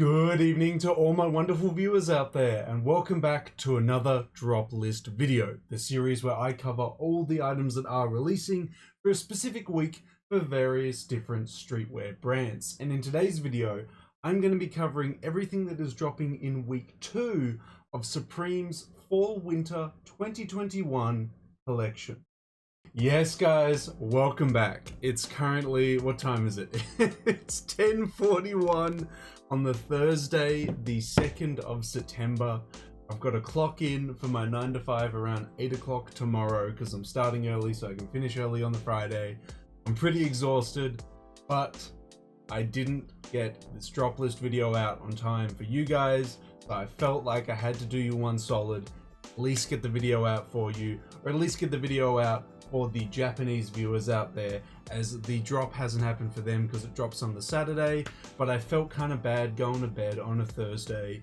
Good evening to all my wonderful viewers out there, and welcome back to another drop list video, the series where I cover all the items that are releasing for a specific week for various different streetwear brands. And in today's video, I'm going to be covering everything that is dropping in week 2 of Supreme's Fall Winter 2021 collection. Yes guys, welcome back. It's currently, what time is it? It's 10:41 on the Thursday, the 2nd of September. I've got to clock in for my 9 to 5 around 8 o'clock tomorrow because I'm starting early so I can finish early on the Friday. I'm pretty exhausted, but I didn't get this drop list video out on time for you guys, so I felt like I had to do you one solid, at least get the video out for you, or at least get the video out for the Japanese viewers out there, as the drop hasn't happened for them because it drops on the Saturday. But I felt kind of bad going to bed on a Thursday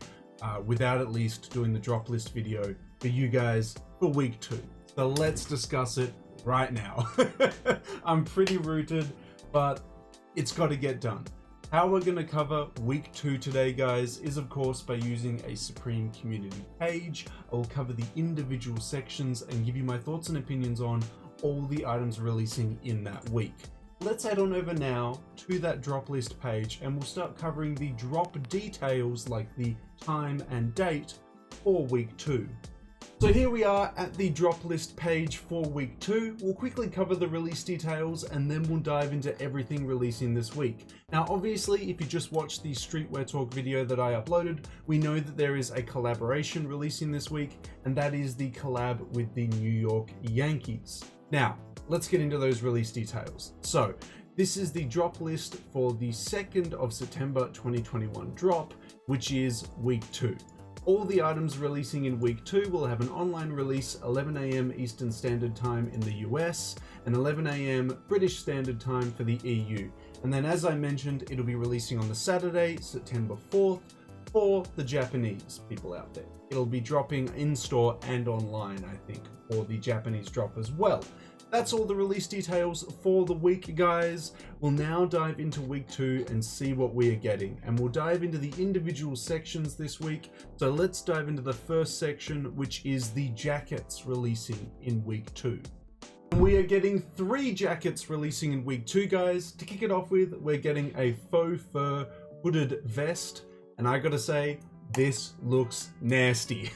without at least doing the drop list video for you guys for week 2. So let's discuss it right now. I'm pretty rooted, but it's got to get done. How we're going to cover week 2 today, guys, is of course by using a Supreme community page. I will cover the individual sections and give you my thoughts and opinions on all the items releasing in that week. Let's head on over now to that drop list page and we'll start covering the drop details like the time and date for week 2. So here we are at the drop list page for week 2. We'll quickly cover the release details and then we'll dive into everything releasing this week. Now obviously, if you just watched the Streetwear Talk video that I uploaded, we know that there is a collaboration releasing this week, and that is the collab with the New York Yankees. Now, let's get into those release details. So this is the drop list for the 2nd of September 2021 drop, which is week 2. All the items releasing in week 2 will have an online release 11 AM Eastern Standard Time in the US and 11 AM British Standard Time for the EU. And then, as I mentioned, it'll be releasing on the Saturday, September 4th, for the Japanese people out there. It'll be dropping in store and online, I think, for the Japanese drop as well. That's all the release details for the week, guys. We'll now dive into week 2 and see what we are getting, and we'll dive into the individual sections this week. So let's dive into the first section, which is the jackets releasing in week 2. We are getting 3 jackets releasing in week 2, guys. To kick it off with, we're getting a faux fur hooded vest, and I gotta say, this looks nasty.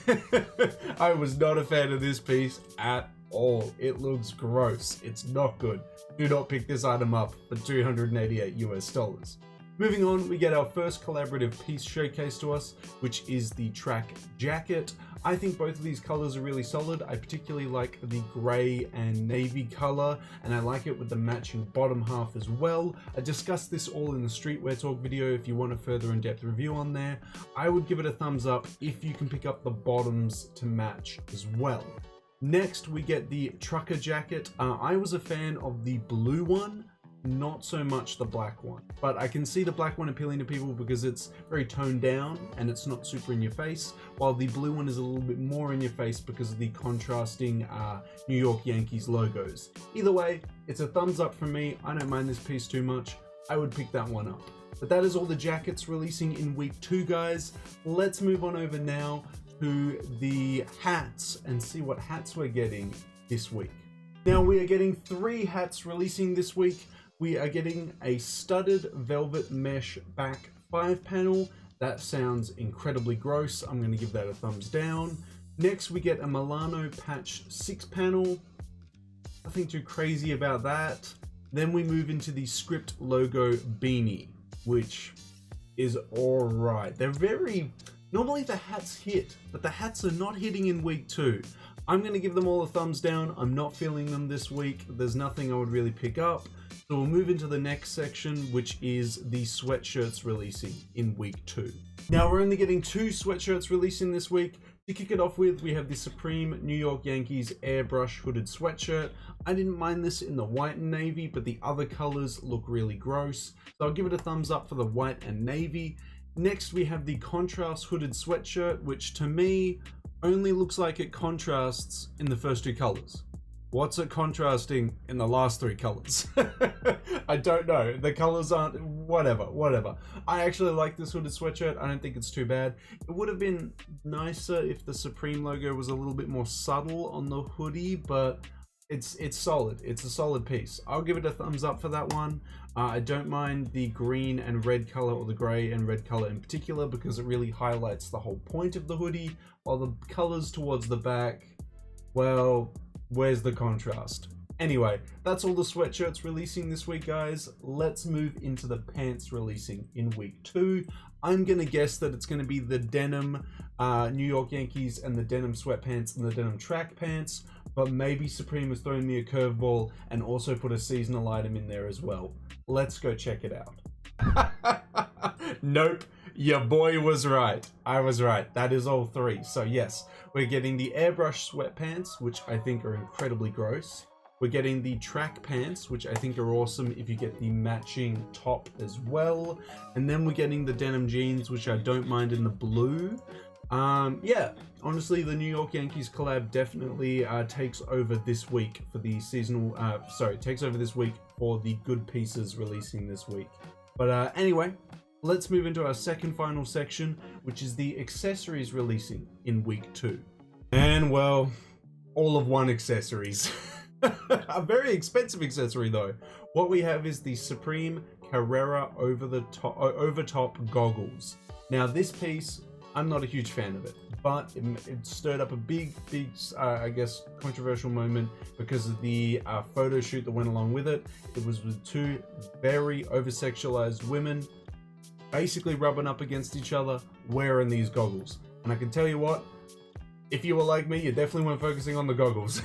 I was not a fan of this piece at all. It looks gross. It's not good. Do not pick this item up for $288 US. Moving on, we get our first collaborative piece showcased to us, which is the track jacket. I think both of these colors are really solid. I particularly like the gray and navy color, and I like it with the matching bottom half as well. I discussed this all in the Streetwear Talk video. If you want a further in-depth review on there, I would give it a thumbs up if you can pick up the bottoms to match as well. Next, we get the trucker jacket. I was a fan of the blue one, not so much the black one, but I can see the black one appealing to people because it's very toned down and it's not super in your face, while the blue one is a little bit more in your face because of the contrasting New York Yankees logos. Either way, it's a thumbs up from me. I don't mind this piece too much. I would pick that one up. But that is all the jackets releasing in week 2, guys. Let's move on over now to the hats and see what hats we're getting this week. Now we are getting 3 hats releasing this week. We are getting a studded velvet mesh back 5 panel. That sounds incredibly gross. I'm going to give that a thumbs down. Next we get a Milano patch 6 panel. Nothing too crazy about that. Then we move into the script logo beanie, which is alright. They're very... Normally the hats hit, but the hats are not hitting in week 2. I'm going to give them all a thumbs down. I'm not feeling them this week. There's nothing I would really pick up. So we'll move into the next section, which is the sweatshirts releasing in week 2. Now we're only getting 2 sweatshirts releasing this week. To kick it off with, we have the Supreme New York Yankees airbrush hooded sweatshirt. I didn't mind this in the white and navy, but the other colors look really gross. So I'll give it a thumbs up for the white and navy. Next, we have the contrast hooded sweatshirt, which to me only looks like it contrasts in the first 2 colors. What's it contrasting in the last three colors? I don't know. The colors aren't, whatever. I actually like this hooded sweatshirt. I don't think it's too bad. It would have been nicer if the Supreme logo was a little bit more subtle on the hoodie, but it's solid. It's a solid piece. I'll give it a thumbs up for that one. I don't mind the green and red color, or the gray and red color in particular, because it really highlights the whole point of the hoodie, while the colors towards the back, well, where's the contrast? Anyway, that's all the sweatshirts releasing this week, guys. Let's move into the pants releasing in week 2. I'm gonna guess that it's gonna be the denim New York Yankees and the denim sweatpants and the denim track pants, but maybe Supreme has thrown me a curveball and also put a seasonal item in there as well. Let's go check it out. Nope, your boy was right. I was right. That is all 3. So yes, we're getting the airbrush sweatpants, which I think are incredibly gross. We're getting the track pants, which I think are awesome if you get the matching top as well. And then we're getting the denim jeans, which I don't mind in the blue. Yeah, honestly, the New York Yankees collab definitely takes over this week for the seasonal, takes over this week for the good pieces releasing this week. But anyway, let's move into our second final section, which is the accessories releasing in week 2. And well, all of one accessories. A very expensive accessory though. What we have is the Supreme Carrera over top goggles. Now this piece, I'm not a huge fan of it, but it stirred up a big, I guess, controversial moment because of the photo shoot that went along with it. It was with 2 very over-sexualized women basically rubbing up against each other wearing these goggles. And I can tell you what, if you were like me, you definitely weren't focusing on the goggles.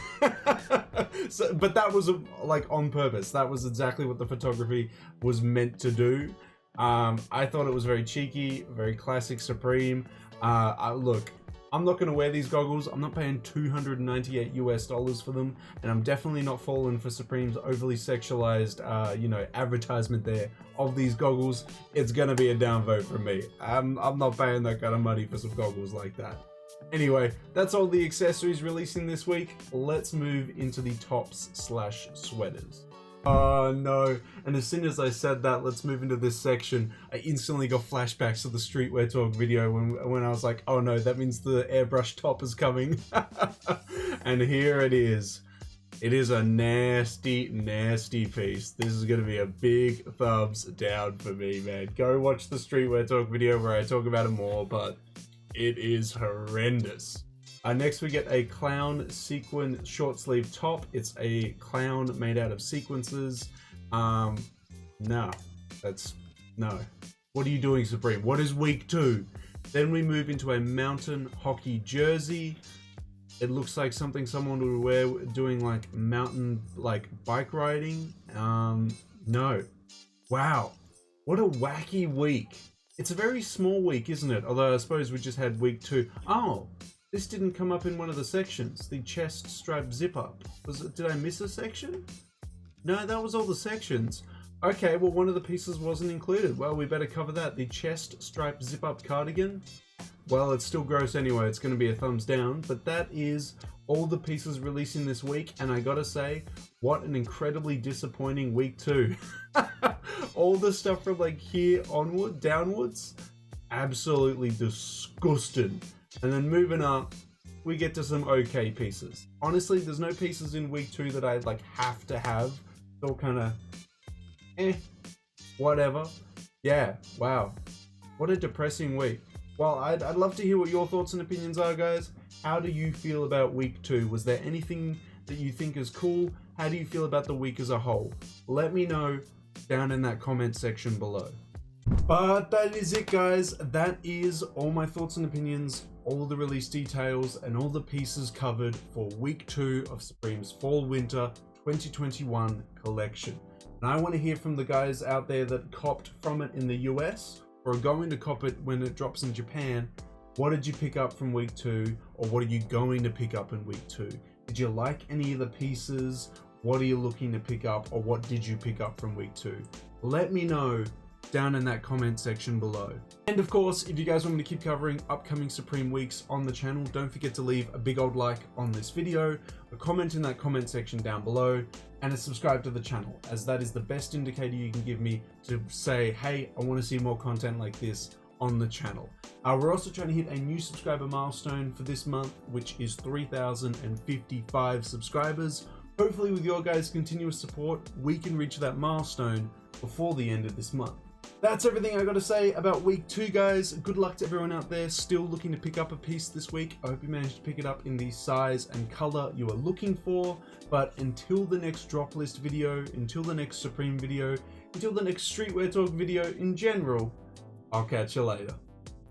But that was like on purpose. That was exactly what the photography was meant to do. I thought it was very cheeky, very classic Supreme. Look, I'm not going to wear these goggles. I'm not paying $298 US for them, and I'm definitely not falling for Supreme's overly sexualized, advertisement there of these goggles. It's going to be a downvote from me. I'm not paying that kind of money for some goggles like that. Anyway, that's all the accessories releasing this week. Let's move into the tops/sweaters. Oh no, and as soon as I said that, let's move into this section, I instantly got flashbacks to the Streetwear Talk video when I was like, oh no, that means the airbrush top is coming. And here it is. It is a nasty piece. This is going to be a big thumbs down for me, man. Go watch the Streetwear Talk video where I talk about it more, but it is horrendous. Next we get a clown sequin short sleeve top. It's a clown made out of sequences. No. What are you doing, Supreme? What is week 2? Then we move into a mountain hockey jersey. It looks like something someone would wear doing like mountain, like bike riding. No. Wow. What a wacky week. It's a very small week, isn't it? Although I suppose we just had week 2. Oh, this didn't come up in one of the sections. The chest stripe zip up. Did I miss a section? No, that was all the sections. Okay, well one of the pieces wasn't included. Well, we better cover that. The chest stripe zip up cardigan. Well, it's still gross anyway. It's going to be a thumbs down. But that is all the pieces releasing this week. And I gotta say, what an incredibly disappointing week 2. All the stuff from like here onward, downwards, absolutely disgusting. And then moving up, we get to some okay pieces. Honestly, there's no pieces in week 2 that I like have to have. It's all kind of, whatever. Yeah, wow. What a depressing week. Well, I'd love to hear what your thoughts and opinions are, guys. How do you feel about week 2? Was there anything that you think is cool? How do you feel about the week as a whole? Let me know down in that comment section below. But that is it, guys. That is all my thoughts and opinions, all the release details, and all the pieces covered for week 2 of Supreme's Fall/Winter 2021 collection. And I want to hear from the guys out there that copped from it in the US or are going to cop it when it drops in Japan. What did you pick up from week 2, or what are you going to pick up in week 2? Did you like any of the pieces? What are you looking to pick up, or what did you pick up from week 2? Let me know down in that comment section below. And of course, if you guys want me to keep covering upcoming Supreme weeks on the channel, don't forget to leave a big old like on this video, a comment in that comment section down below, and a subscribe to the channel, as that is the best indicator you can give me to say, hey, I want to see more content like this on the channel. We're also trying to hit a new subscriber milestone for this month, which is 3,055 subscribers. Hopefully with your guys' continuous support, we can reach that milestone before the end of this month. That's everything I got to say about week 2, guys. Good luck to everyone out there still looking to pick up a piece this week. I hope you managed to pick it up in the size and color you are looking for. But until the next drop list video, until the next Supreme video, until the next Streetwear Talk video in general, I'll catch you later.